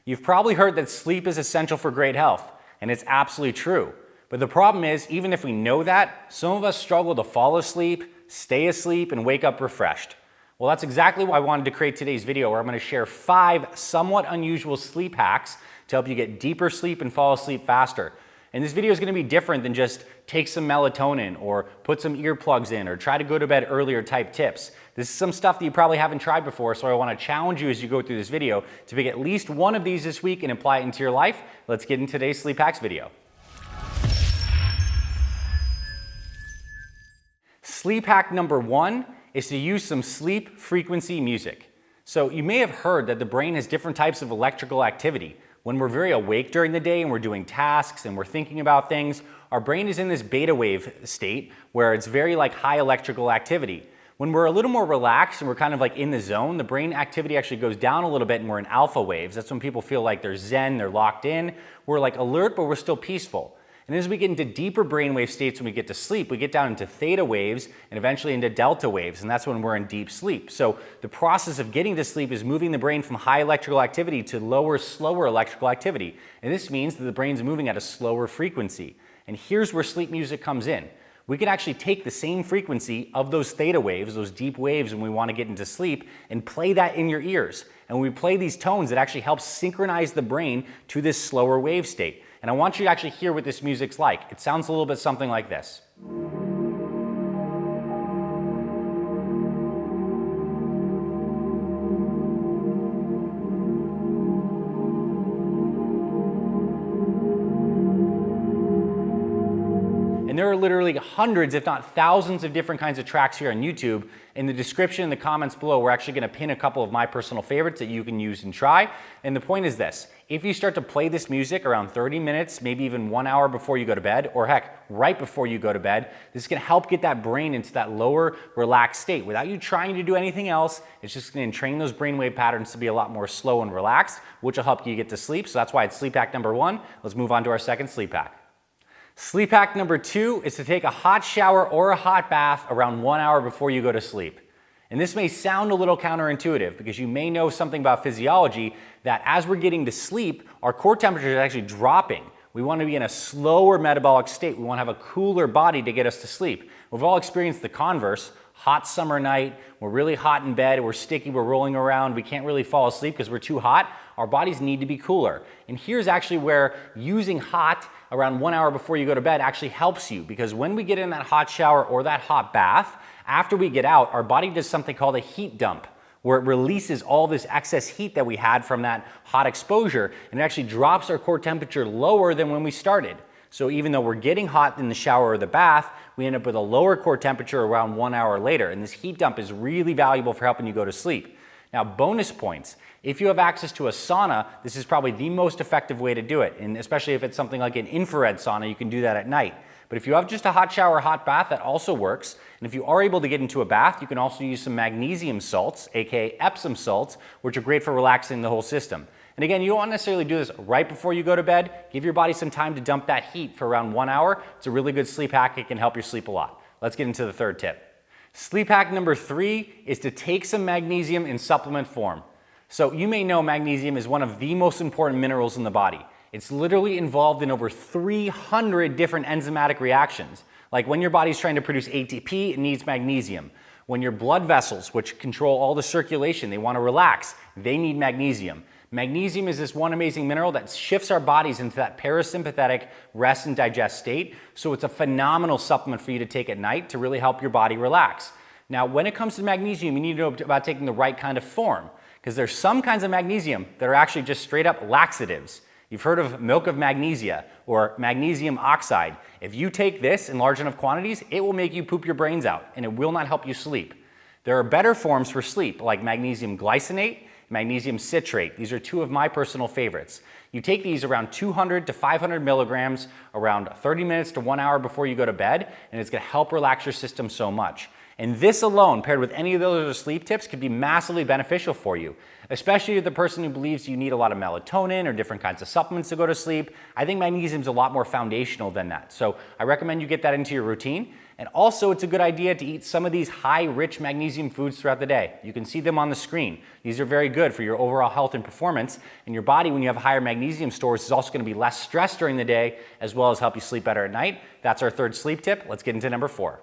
You've probably heard that sleep is essential for great health, and it's absolutely true. But the problem is, even if we know that, some of us struggle to fall asleep, stay asleep, and wake up refreshed. Well, that's exactly why I wanted to create today's video, where I'm going to share 5 somewhat unusual sleep hacks to help you get deeper sleep and fall asleep faster. And this video is going to be different than just take some melatonin or put some earplugs in or try to go to bed earlier type tips. This is some stuff that you probably haven't tried before, so I want to challenge you as you go through this video to pick at least one of these this week and apply it into your life. Let's get into today's sleep hacks video. Sleep hack number 1 is to use some sleep frequency music. So you may have heard that the brain has different types of electrical activity. When we're very awake during the day and we're doing tasks and we're thinking about things, our brain is in this beta wave state where it's very like high electrical activity. When we're a little more relaxed and we're kind of like in the zone, the brain activity actually goes down a little bit and we're in alpha waves. That's when people feel like they're zen, they're locked in. We're like alert, but we're still peaceful. And as we get into deeper brainwave states when we get to sleep, we get down into theta waves and eventually into delta waves, and that's when we're in deep sleep. So the process of getting to sleep is moving the brain from high electrical activity to lower, slower electrical activity. And this means that the brain's moving at a slower frequency. And here's where sleep music comes in. We can actually take the same frequency of those theta waves, those deep waves when we want to get into sleep, and play that in your ears. And when we play these tones, it actually helps synchronize the brain to this slower wave state. And I want you to actually hear what this music's like. It sounds a little bit something like this. And there are literally hundreds, if not thousands, of different kinds of tracks here on YouTube. In the description, in the comments below, we're actually going to pin a couple of my personal favorites that you can use and try. And the point is this: if you start to play this music around 30 minutes, maybe even 1 hour before you go to bed, or heck, right before you go to bed, this is going to help get that brain into that lower, relaxed state. Without you trying to do anything else, it's just going to train those brainwave patterns to be a lot more slow and relaxed, which will help you get to sleep. So that's why it's sleep hack number 1. Let's move on to our second sleep hack. Sleep hack number 2 is to take a hot shower or a hot bath around 1 hour before you go to sleep. And this may sound a little counterintuitive because you may know something about physiology that as we're getting to sleep, our core temperature is actually dropping. We want to be in a slower metabolic state. We want to have a cooler body to get us to sleep. We've all experienced the converse. Hot summer night, we're really hot in bed, we're sticky, we're rolling around, we can't really fall asleep because we're too hot. Our bodies need to be cooler. And here's actually where using hot around 1 hour before you go to bed actually helps you, because when we get in that hot shower or that hot bath, after we get out, our body does something called a heat dump, where it releases all this excess heat that we had from that hot exposure, and it actually drops our core temperature lower than when we started. So even though we're getting hot in the shower or the bath, we end up with a lower core temperature around 1 hour later. And this heat dump is really valuable for helping you go to sleep. Now, bonus points. If you have access to a sauna, this is probably the most effective way to do it. And especially if it's something like an infrared sauna, you can do that at night. But if you have just a hot shower, hot bath, that also works. And if you are able to get into a bath, you can also use some magnesium salts, aka Epsom salts, which are great for relaxing the whole system. And again, you don't want to necessarily do this right before you go to bed. Give your body some time to dump that heat for around 1 hour. It's a really good sleep hack. It can help you sleep a lot. Let's get into the third tip. Sleep hack number 3 is to take some magnesium in supplement form. So you may know magnesium is one of the most important minerals in the body. It's literally involved in over 300 different enzymatic reactions. Like when your body's trying to produce ATP, it needs magnesium. When your blood vessels, which control all the circulation, they want to relax, they need magnesium. Magnesium is this one amazing mineral that shifts our bodies into that parasympathetic rest and digest state. So it's a phenomenal supplement for you to take at night to really help your body relax. Now, when it comes to magnesium, you need to know about taking the right kind of form, because there's some kinds of magnesium that are actually just straight up laxatives. You've heard of milk of magnesia or magnesium oxide. If you take this in large enough quantities, it will make you poop your brains out and it will not help you sleep. There are better forms for sleep, like magnesium glycinate, magnesium citrate. These are 2 of my personal favorites. You take these around 200 to 500 milligrams around 30 minutes to 1 hour before you go to bed, and it's going to help relax your system so much. And this alone, paired with any of those other sleep tips, could be massively beneficial for you, especially if the person who believes you need a lot of melatonin or different kinds of supplements to go to sleep. I think magnesium is a lot more foundational than that. So I recommend you get that into your routine. And also, it's a good idea to eat some of these high rich magnesium foods throughout the day. You can see them on the screen. These are very good for your overall health and performance. And your body, when you have higher magnesium stores, is also going to be less stressed during the day, as well as help you sleep better at night. That's our third sleep tip. Let's get into number 4.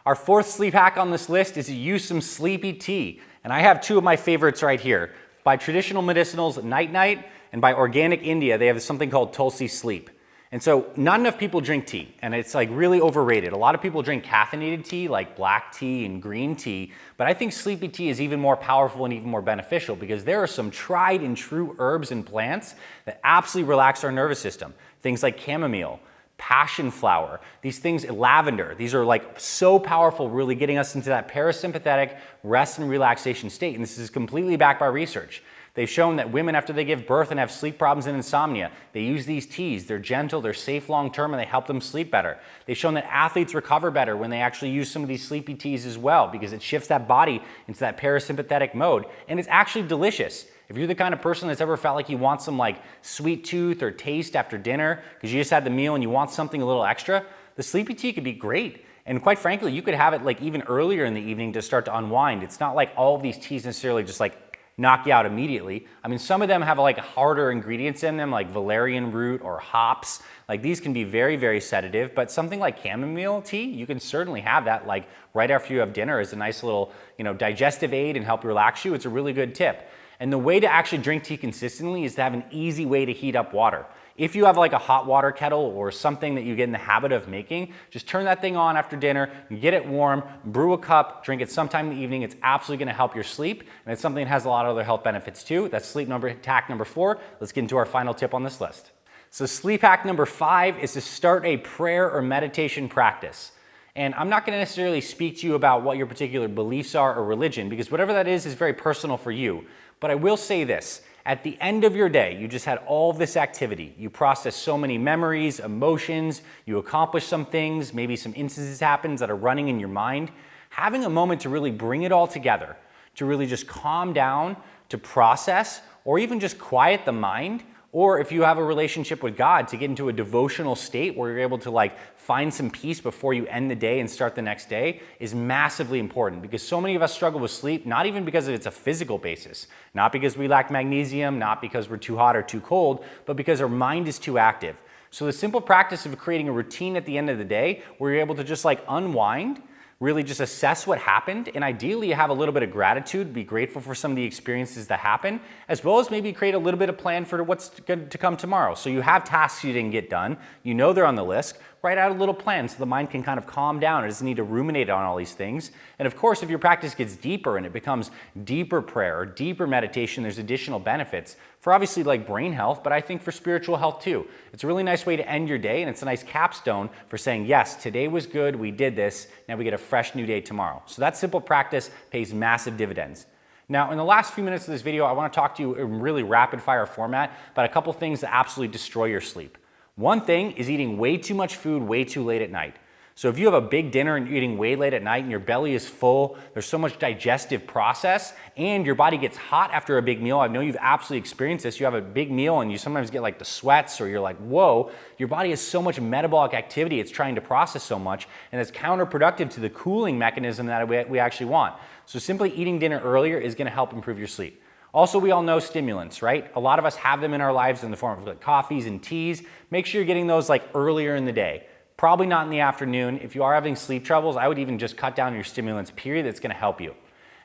Our fourth sleep hack on this list is to use some sleepy tea. And I have two of my favorites right here. By Traditional Medicinals Night Night and by Organic India, they have something called Tulsi Sleep. And so not enough people drink tea, and it's like really overrated. A lot of people drink caffeinated tea like black tea and green tea, but I think sleepy tea is even more powerful and even more beneficial because there are some tried and true herbs and plants that absolutely relax our nervous system. Things like chamomile, passion flower, these things, lavender, these are like so powerful, really getting us into that parasympathetic rest and relaxation state. And this is completely backed by research. They've shown that women, after they give birth and have sleep problems and insomnia, they use these teas. They're gentle, they're safe long-term, and they help them sleep better. They've shown that athletes recover better when they actually use some of these sleepy teas as well because it shifts that body into that parasympathetic mode. And it's actually delicious. If you're the kind of person that's ever felt like you want some like sweet tooth or taste after dinner because you just had the meal and you want something a little extra, the sleepy tea could be great. And quite frankly, you could have it like even earlier in the evening to start to unwind. It's not like all of these teas necessarily just like knock you out immediately. I mean, some of them have like harder ingredients in them, like valerian root or hops. Like these can be very, very sedative, but something like chamomile tea, you can certainly have that like right after you have dinner as a nice little, digestive aid and help relax you. It's a really good tip. And the way to actually drink tea consistently is to have an easy way to heat up water. If you have like a hot water kettle or something that you get in the habit of making, just turn that thing on after dinner, get it warm, brew a cup, drink it sometime in the evening. It's absolutely going to help your sleep, and it's something that has a lot of other health benefits too. That's hack number 4. Let's get into our final tip on this list. So sleep hack number 5 is to start a prayer or meditation practice. And I'm not going to necessarily speak to you about what your particular beliefs are or religion, because whatever that is very personal for you. But I will say this. At the end of your day, you just had all this activity. You processed so many memories, emotions, you accomplished some things, maybe some instances happened that are running in your mind. Having a moment to really bring it all together, to really just calm down, to process, or even just quiet the mind, or if you have a relationship with God, to get into a devotional state where you're able to like find some peace before you end the day and start the next day is massively important because so many of us struggle with sleep, not even because it's a physical basis, not because we lack magnesium, not because we're too hot or too cold, but because our mind is too active. So the simple practice of creating a routine at the end of the day where you're able to just like unwind, really just assess what happened, and ideally have a little bit of gratitude, be grateful for some of the experiences that happen, as well as maybe create a little bit of plan for what's going to come tomorrow. So you have tasks you didn't get done, you know they're on the list, write out a little plan so the mind can kind of calm down. It doesn't need to ruminate on all these things. And of course, if your practice gets deeper and it becomes deeper prayer or deeper meditation, there's additional benefits for obviously like brain health, but I think for spiritual health too. It's a really nice way to end your day, and it's a nice capstone for saying, yes, today was good, we did this, now we get a fresh new day tomorrow. So that simple practice pays massive dividends. Now, in the last few minutes of this video, I want to talk to you in really rapid fire format about a couple things that absolutely destroy your sleep. One thing is eating way too much food way too late at night. So if you have a big dinner and you're eating way late at night and your belly is full, there's so much digestive process and your body gets hot after a big meal. I know you've absolutely experienced this. You have a big meal and you sometimes get like the sweats or you're like, whoa, your body has so much metabolic activity. It's trying to process so much and it's counterproductive to the cooling mechanism that we actually want. So simply eating dinner earlier is going to help improve your sleep. Also, we all know stimulants, right? A lot of us have them in our lives in the form of like coffees and teas. Make sure you're getting those like earlier in the day. Probably not in the afternoon. If you are having sleep troubles, I would even just cut down your stimulants, period. That's going to help you.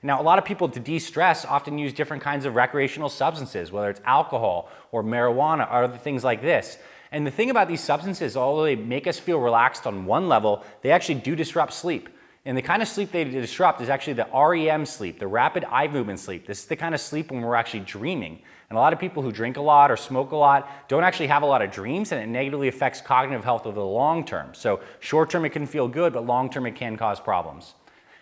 Now, a lot of people to de-stress often use different kinds of recreational substances, whether it's alcohol or marijuana or other things like this. And the thing about these substances, although they make us feel relaxed on one level, they actually do disrupt sleep. And the kind of sleep they disrupt is actually the REM sleep, the rapid eye movement sleep. This is the kind of sleep when we're actually dreaming. And a lot of people who drink a lot or smoke a lot don't actually have a lot of dreams, and it negatively affects cognitive health over the long term. So short term it can feel good, but long term it can cause problems.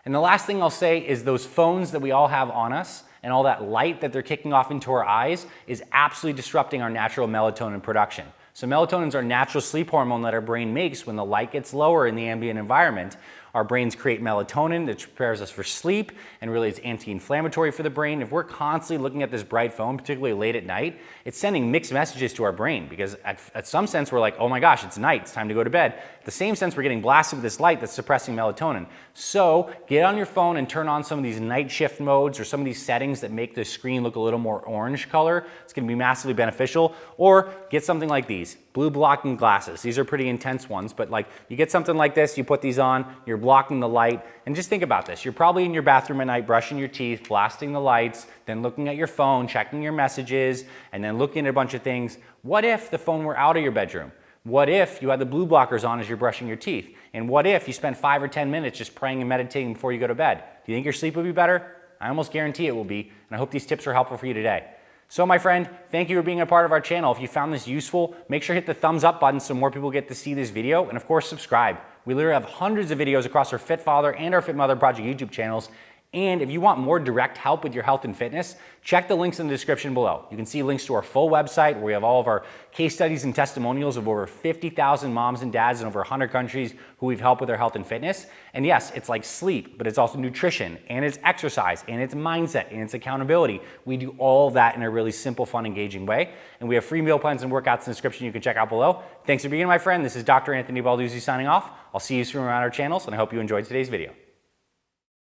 And the last thing I'll say is those phones that we all have on us and all that light that they're kicking off into our eyes is absolutely disrupting our natural melatonin production. So melatonin is our natural sleep hormone that our brain makes when the light gets lower in the ambient environment. Our brains create melatonin that prepares us for sleep, and really it's anti-inflammatory for the brain. If we're constantly looking at this bright phone, particularly late at night, it's sending mixed messages to our brain, because at some sense we're like, oh my gosh, it's night, it's time to go to bed. At the same sense, we're getting blasted with this light that's suppressing melatonin. So get on your phone and turn on some of these night shift modes or some of these settings that make the screen look a little more orange color. It's going to be massively beneficial. Or get something like these, blue blocking glasses. These are pretty intense ones, but like you get something like this, you put these on, you're blocking the light, and just think about this. You're probably in your bathroom at night brushing your teeth, blasting the lights, then looking at your phone, checking your messages, and then looking at a bunch of things. What if the phone were out of your bedroom? What if you had the blue blockers on as you're brushing your teeth? And what if you spent 5 or 10 minutes just praying and meditating before you go to bed? Do you think your sleep would be better? I almost guarantee it will be, and I hope these tips are helpful for you today. So my friend, thank you for being a part of our channel. If you found this useful, make sure to hit the thumbs up button so more people get to see this video, and of course subscribe. We literally have hundreds of videos across our Fit Father and our Fit Mother Project YouTube channels. And if you want more direct help with your health and fitness, check the links in the description below. You can see links to our full website where we have all of our case studies and testimonials of over 50,000 moms and dads in over 100 countries who we've helped with their health and fitness. And yes, it's like sleep, but it's also nutrition, and it's exercise, and it's mindset, and it's accountability. We do all of that in a really simple, fun, engaging way. And we have free meal plans and workouts in the description you can check out below. Thanks for being my friend. This is Dr. Anthony Balduzzi signing off. I'll see you soon around our channels, and I hope you enjoyed today's video.